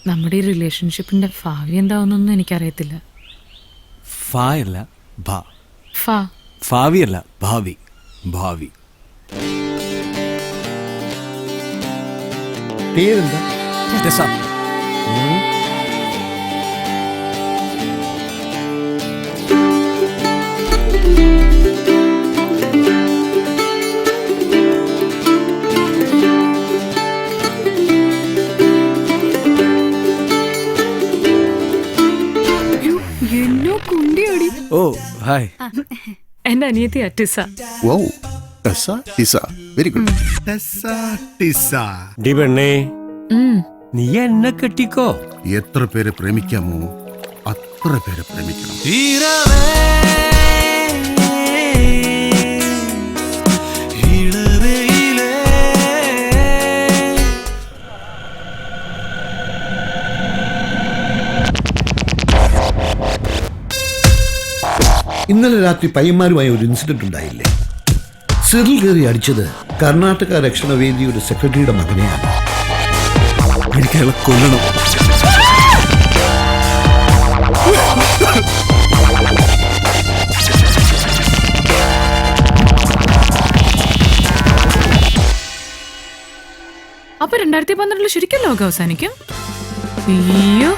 നമ്മുടെ ഈ റിലേഷൻഷിപ്പിന്റെ ഭാവി എന്താവുന്നൊന്നും എനിക്കറിയത്തില്ല. ഫായല്ല ഭാവിയല്ല ഭാവി. ഭാവി പേരെന്താ? ടെസ. ഓ ഹായ്. എന്റെ അനിയത്തി Tisa. Wow, Tessa, Tisa. Very good. Tessa, Tisa. ഡി പെണ്ണേ, നീ എന്നെ കെട്ടിക്കോ. എത്ര പേരെ പ്രേമിക്കാമോ അത്ര പേരെ പ്രേമിക്കണം. ഇന്നലെ രാത്രി പയ്യന്മാരുമായി ഒരു ഇൻസിഡന്റ് ഉണ്ടായില്ലേ? സിറിൽ കയറി അടിച്ചത് കർണാടക രക്ഷണവേദിയുടെ സെക്രട്ടറിയുടെ മകനെയാണ്. എനിക്ക് അയാളെ കൊല്ലണം. അപ്പൊ 2012 ശരിക്കും ലോകം അവസാനിക്കും? അയ്യോ.